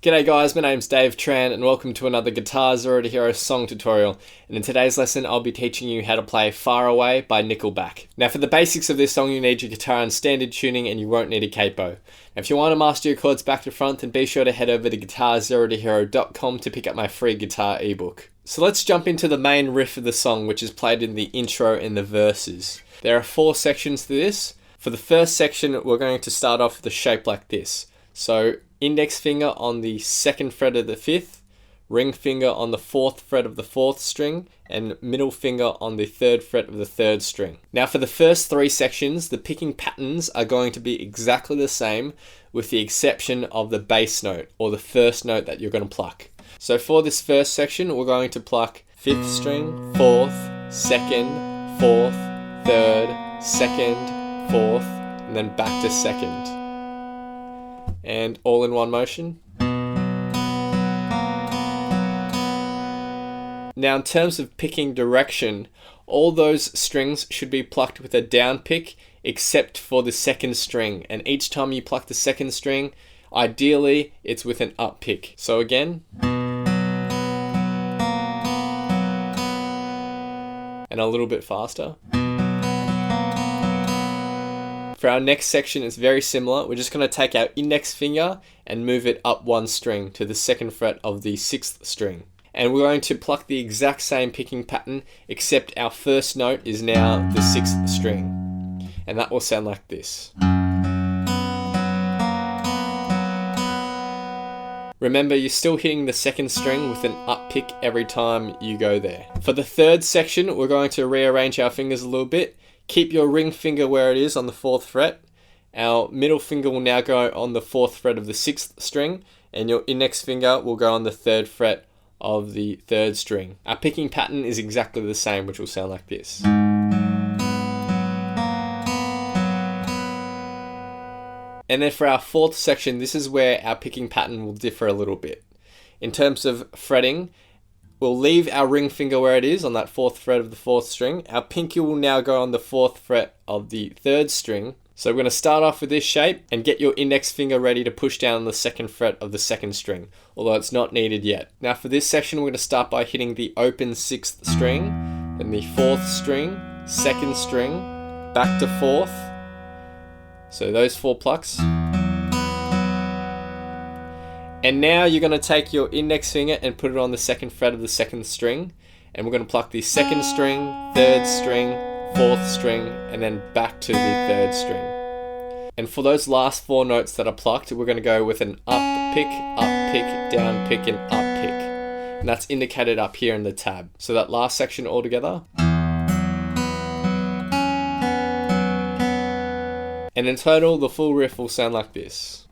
G'day guys, my name's Dave Tran and welcome to another Guitar Zero to Hero song tutorial. And in today's lesson I'll be teaching you how to play Far Away by Nickelback. Now for the basics of this song you need your guitar in standard tuning and you won't need a capo. Now, if you want to master your chords back to front then be sure to head over to guitarzerotohero.com to pick up my free guitar ebook. So let's jump into the main riff of the song, which is played in the intro and the verses. There are 4 sections to this. For the first section we're going to start off with a shape like this. So index finger on the 2nd fret of the 5th, ring finger on the 4th fret of the 4th string, and middle finger on the 3rd fret of the 3rd string. Now for the first 3 sections, the picking patterns are going to be exactly the same with the exception of the bass note, or the first note that you're going to pluck. So for this first section, we're going to pluck 5th string, 4th, 2nd, 4th, 3rd, 2nd, 4th, and then back to 2nd. And all in one motion. Now in terms of picking direction, all those strings should be plucked with a down pick except for the 2nd string, and each time you pluck the 2nd string, ideally it's with an up pick. So again, and a little bit faster. For our next section, it's very similar. We're just going to take our index finger and move it up 1 string to the 2nd fret of the 6th string. And we're going to pluck the exact same picking pattern, except our first note is now the 6th string. And that will sound like this. Remember, you're still hitting the 2nd string with an up pick every time you go there. For the 3rd section, we're going to rearrange our fingers a little bit. Keep your ring finger where it is on the 4th fret. Our middle finger will now go on the 4th fret of the 6th string, and your index finger will go on the 3rd fret of the 3rd string. Our picking pattern is exactly the same, which will sound like this. And then for our 4th section, this is where our picking pattern will differ a little bit. In terms of fretting, we'll leave our ring finger where it is on that 4th fret of the 4th string. Our pinky will now go on the 4th fret of the 3rd string. So we're going to start off with this shape and get your index finger ready to push down on the 2nd fret of the 2nd string, although it's not needed yet. Now for this section we're going to start by hitting the open 6th string, then the 4th string, 2nd string, back to 4th. So those 4 plucks. And now you're going to take your index finger and put it on the 2nd fret of the 2nd string. And we're going to pluck the 2nd string, 3rd string, 4th string, and then back to the 3rd string. And for those last 4 notes that are plucked, we're going to go with an up pick, down pick, and up pick. And that's indicated up here in the tab. So that last section all together. And in total, the full riff will sound like this.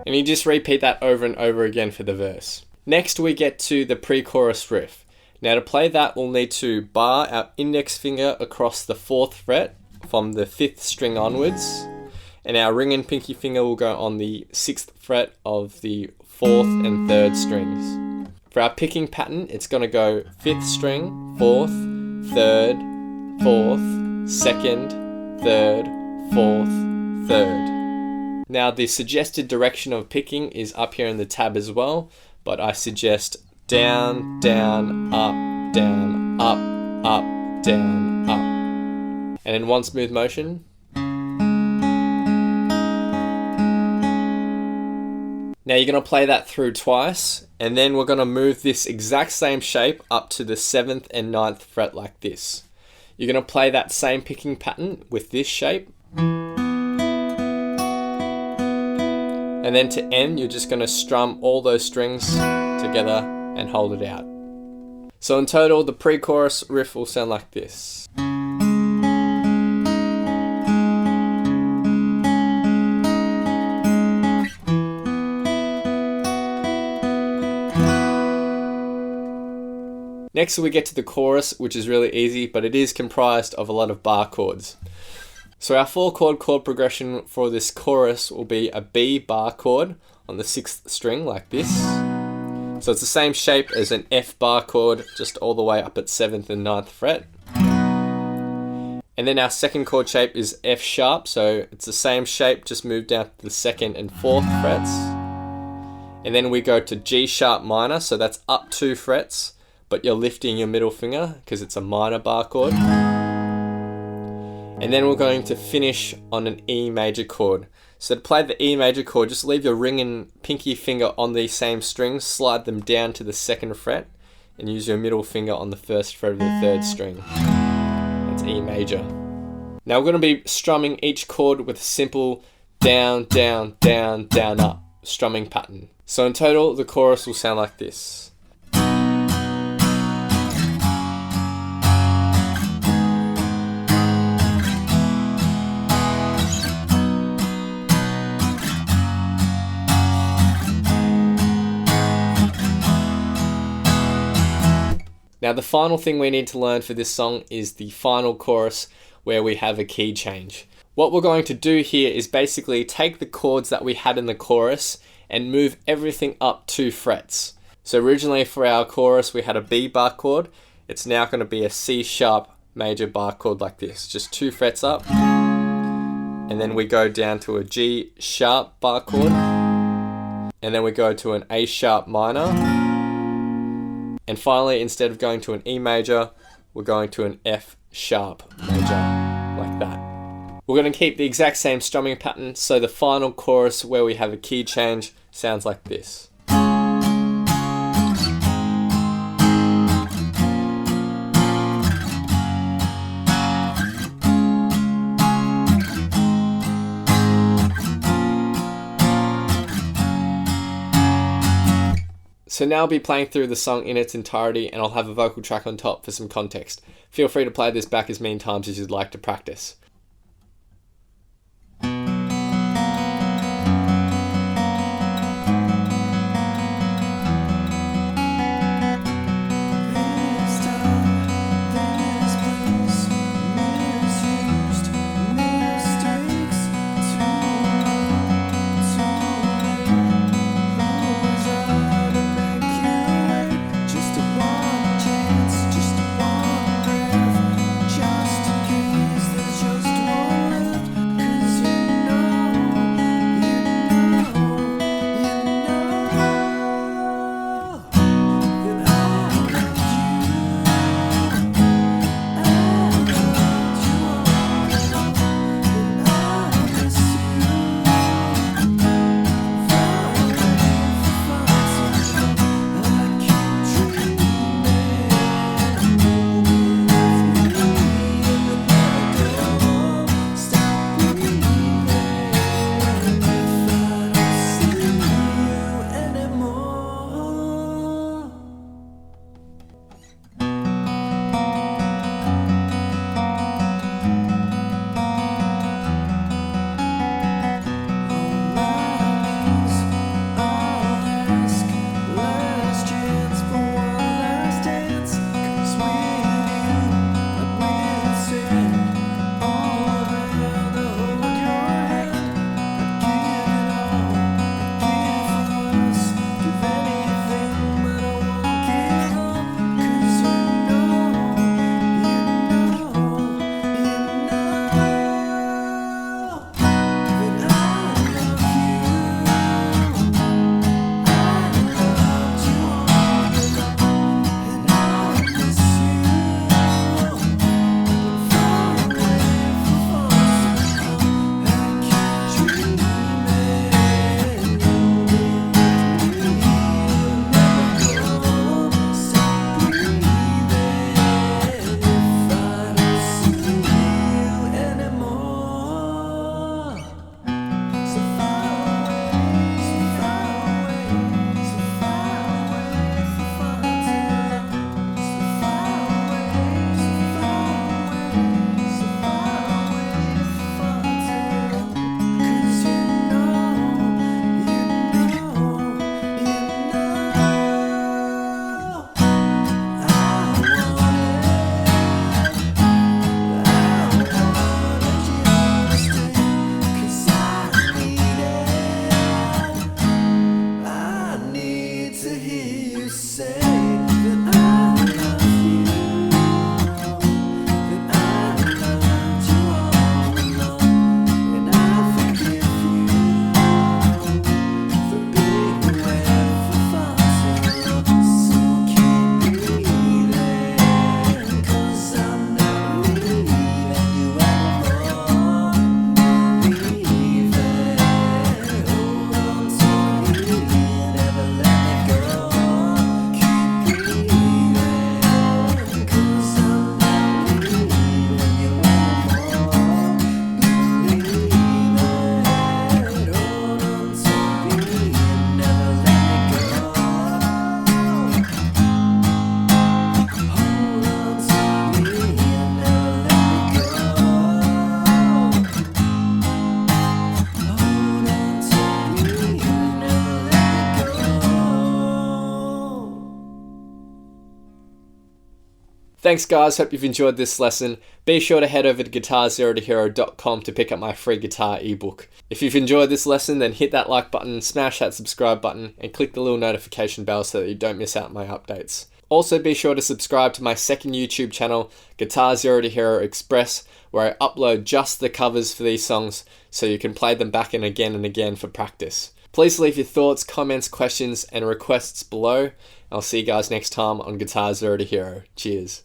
And you just repeat that over and over again for the verse. Next we get to the pre-chorus riff. Now to play that we'll need to bar our index finger across the 4th fret from the 5th string onwards. And our ring and pinky finger will go on the 6th fret of the 4th and 3rd strings. For our picking pattern, it's going to go 5th string, 4th, 3rd, 4th, 2nd, 3rd, 4th, 3rd. Now the suggested direction of picking is up here in the tab as well, but I suggest down, down, up, down, up, up, down, up. And in one smooth motion. Now you're going to play that through twice, and then we're going to move this exact same shape up to the 7th and 9th fret like this. You're going to play that same picking pattern with this shape. And then to end, you're just going to strum all those strings together and hold it out. So in total, the pre-chorus riff will sound like this. Next we get to the chorus, which is really easy, but it is comprised of a lot of bar chords. So our 4-chord chord progression for this chorus will be a B bar chord on the 6th string like this. So it's the same shape as an F bar chord, just all the way up at 7th and 9th fret. And then our second chord shape is F sharp, so it's the same shape, just moved down to the 2nd and 4th frets. And then we go to G sharp minor, so that's up 2 frets, but you're lifting your middle finger because it's a minor bar chord. And then we're going to finish on an E major chord. So to play the E major chord, just leave your ring and pinky finger on these same strings, slide them down to the 2nd fret, and use your middle finger on the 1st fret of the 3rd string. That's E major. Now we're going to be strumming each chord with a simple down, down, down, down, up strumming pattern. So in total, the chorus will sound like this. Now the final thing we need to learn for this song is the final chorus where we have a key change. What we're going to do here is basically take the chords that we had in the chorus and move everything up 2 frets. So originally for our chorus we had a B bar chord. It's now going to be a C sharp major bar chord like this, just 2 frets up. And then we go down to a G sharp bar chord. And then we go to an A sharp minor. And finally, instead of going to an E major, we're going to an F sharp major, like that. We're going to keep the exact same strumming pattern, so the final chorus where we have a key change sounds like this. So now I'll be playing through the song in its entirety, and I'll have a vocal track on top for some context. Feel free to play this back as many times as you'd like to practice. Just in case there's just one left, 'cause you know Thanks guys, hope you've enjoyed this lesson. Be sure to head over to guitarzerotohero.com to pick up my free guitar ebook. If you've enjoyed this lesson, then hit that like button, smash that subscribe button, and click the little notification bell so that you don't miss out on my updates. Also be sure to subscribe to my second YouTube channel, Guitar Zero to Hero Express, where I upload just the covers for these songs so you can play them back and again for practice. Please leave your thoughts, comments, questions, and requests below. I'll see you guys next time on Guitar Zero to Hero. Cheers.